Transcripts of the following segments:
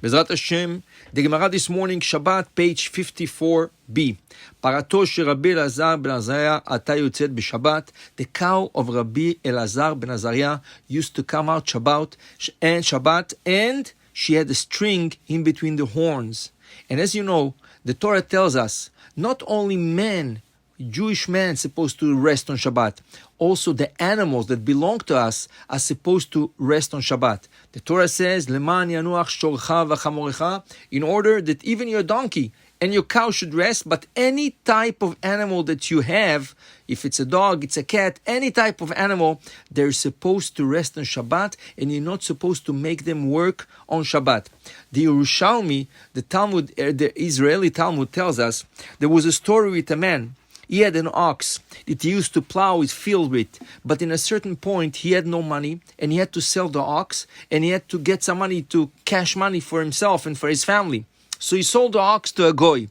Bezrat Hashem, the Gemara this morning, Shabbat, page 54b. Parato she Rabbi Elazar ben Azariah ata yotzet b'Shabbat. The cow of Rabbi Elazar ben Azariah used to come out Shabbat, and she had a string in between the horns. And as you know, the Torah tells us, not only men, Jewish men, supposed to rest on Shabbat. Also, the animals that belong to us are supposed to rest on Shabbat. The Torah says, "Leman yanuach shorcha v'chamorecha," in order that even your donkey and your cow should rest. But any type of animal that you have, if it's a dog, it's a cat, any type of animal, they're supposed to rest on Shabbat, and you're not supposed to make them work on Shabbat. The Yerushalmi, the Talmud, the Israeli Talmud tells us there was a story with a man. He had an ox that he used to plow his field with, but in a certain point he had no money and he had to sell the ox and he had to get some money to cash money for himself and for his family. So he sold the ox to a goy,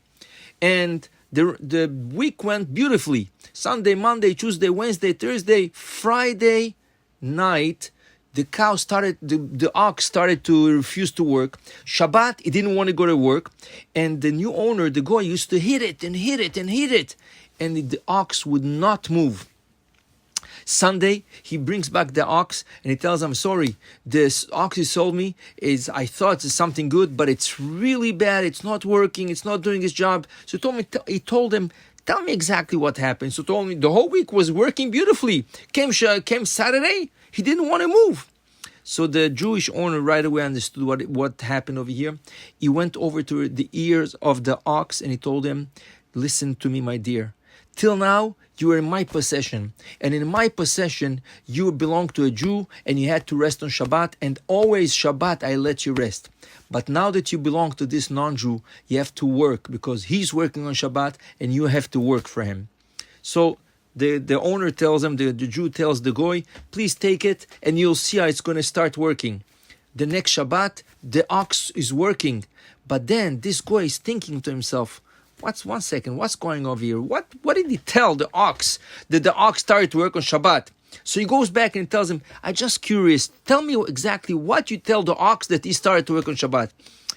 and the week went beautifully. Sunday, Monday, Tuesday, Wednesday, Thursday, Friday night, the ox started to refuse to work. Shabbat, he didn't want to go to work, and the new owner, the goy, used to hit it and hit it and hit it, and the ox would not move. Sunday, he brings back the ox and he tells him, "Sorry, this ox you sold me I thought it's something good, but it's really bad. It's not working. It's not doing its job." So he told him, "Tell me exactly what happened." So he told me the whole week was working beautifully. Came Saturday, he didn't want to move. So the Jewish owner right away understood what happened over here. He went over to the ears of the ox and he told him, "Listen to me, my dear. Till now, you were in my possession. And in my possession, you belong to a Jew and you had to rest on Shabbat. And always Shabbat, I let you rest. But now that you belong to this non-Jew, you have to work because he's working on Shabbat and you have to work for him." So the owner tells him, the Jew tells the goy, "Please take it and you'll see how it's going to start working." The next Shabbat, the ox is working. But then this goy is thinking to himself, what's going on here? What did he tell the ox that the ox started to work on Shabbat? So he goes back and tells him, "I'm just curious. Tell me exactly what you tell the ox that he started to work on Shabbat."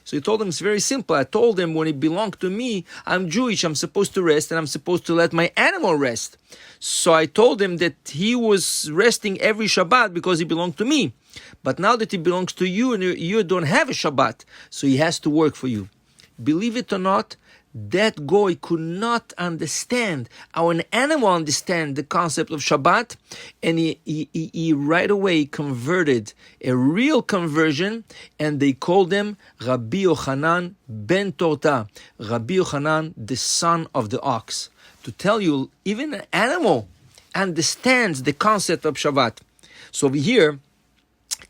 So he told him, "It's very simple. I told him when he belonged to me, I'm Jewish, I'm supposed to rest, and I'm supposed to let my animal rest. So I told him that he was resting every Shabbat because he belonged to me. But now that he belongs to you and you don't have a Shabbat, so he has to work for you." Believe it or not, that goy could not understand how an animal understands the concept of Shabbat, and he right away converted, a real conversion, and they called him Rabbi Yochanan ben Torta, Rabbi Yochanan, the son of the ox. To tell you, even an animal understands the concept of Shabbat. So over here,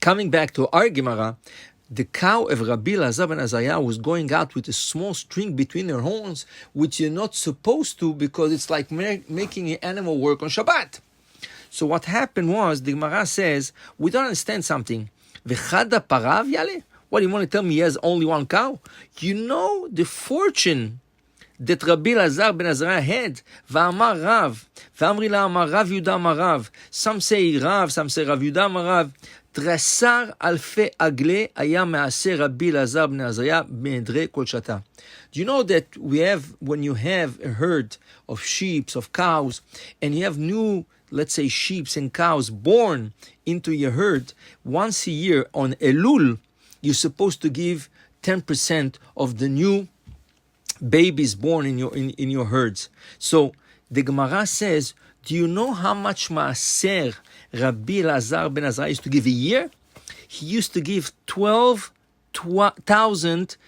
coming back to our Gemara, the cow of Rabbi Elazar ben Azariah was going out with a small string between her horns, which you're not supposed to because it's like making an animal work on Shabbat. So what happened was, the Gemara says, we don't understand something. V'chada parav yale? What, you want to tell me he has only one cow? You know the fortune that Rabbi Elazar ben Azariah had. V'amar Rav. V'amri la amar Rav Yudah amar Rav. Some say Rav, some say Rav Yudah amar Rav. תרסר אלפי עגלי היה מעשה רבי אלעזר בן עזריה בעדרי כל שתה. Do you know that when you have a herd of sheep, of cows, and you have new, let's say, sheep and cows born into your herd, once a year on Elul, you're supposed to give 10% of the new babies born in your herds. So the Gemara says, do you know how much maaser Rabbi Elazar ben Azariah used to give a year? He used to give 12,000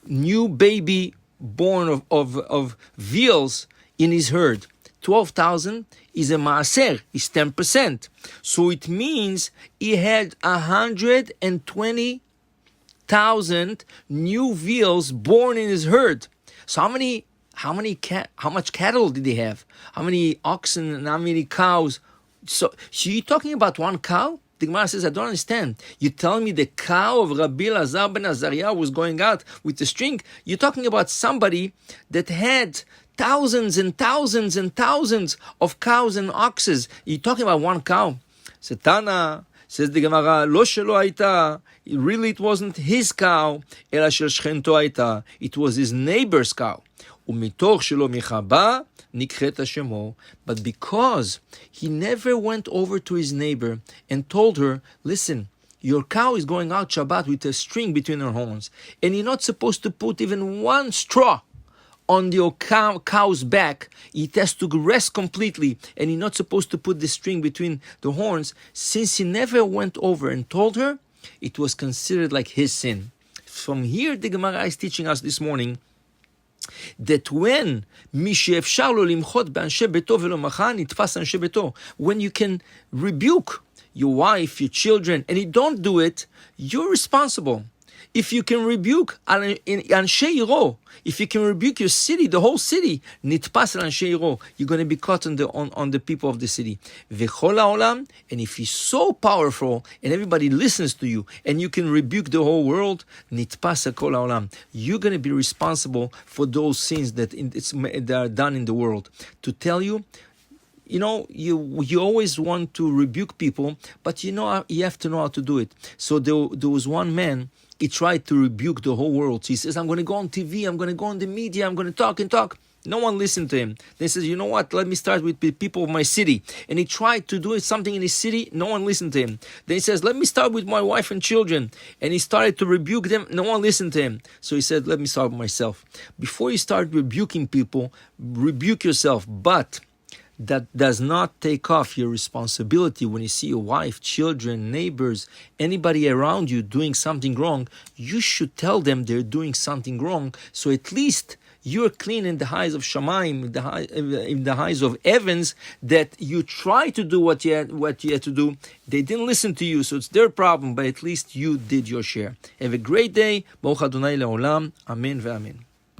new baby born of veals in his herd. 12,000 is a maaser, is 10%. So it means he had 120,000 new veals born in his herd. So how much cattle did he have? How many oxen and how many cows? So you're talking about one cow? The Gemara says, I don't understand. You're telling me the cow of Rabbi Elazar ben Azariah was going out with the string? You're talking about somebody that had thousands and thousands and thousands of cows and oxes. You're talking about one cow. Satana, Says the Gemara, לא שלו הייתה, really it wasn't his cow, אלא של שכנתו הייתה, it was his neighbor's cow. ומתוך שלא מחבה, נקחת שמו. But because he never went over to his neighbor and told her, listen, your cow is going out Shabbat with a string between her horns, and you're not supposed to put even one straw on your cow's back. It has to rest completely, and you're not supposed to put the string between the horns. Since he never went over and told her, it was considered like his sin. From here, the Gemara is teaching us this morning that when when you can rebuke your wife, your children, and you don't do it, you're responsible. If you can rebuke Anshe Yiro, if you can rebuke your city, the whole city, nitpas al Anshe Yiro, you're going to be caught on the people of the city. V'chol ha'olam, and if you're so powerful and everybody listens to you, and you can rebuke the whole world, nitpas kol ha'olam, you're going to be responsible for those sins that are done in the world. To tell you, you always want to rebuke people, but you have to know how to do it. So there was one man. He tried to rebuke the whole world. So he says, I'm going to go on TV, I'm going to go on the media, I'm going to talk and talk. No one listened to him. Then he says, you know what, let me start with the people of my city. And he tried to do something in his city, no one listened to him. Then he says, let me start with my wife and children. And he started to rebuke them, no one listened to him. So he said, let me start with myself. Before you start rebuking people, rebuke yourself. But that does not take off your responsibility when you see your wife, children, neighbors, anybody around you doing something wrong. You should tell them they're doing something wrong, so at least you're clean in the eyes of Shamayim, in the eyes of heavens, that you try to do what you had to do. They didn't listen to you, so it's their problem, but at least you did your share. Have a great day. Baruch Adonai le'olam. Amen ve'amen.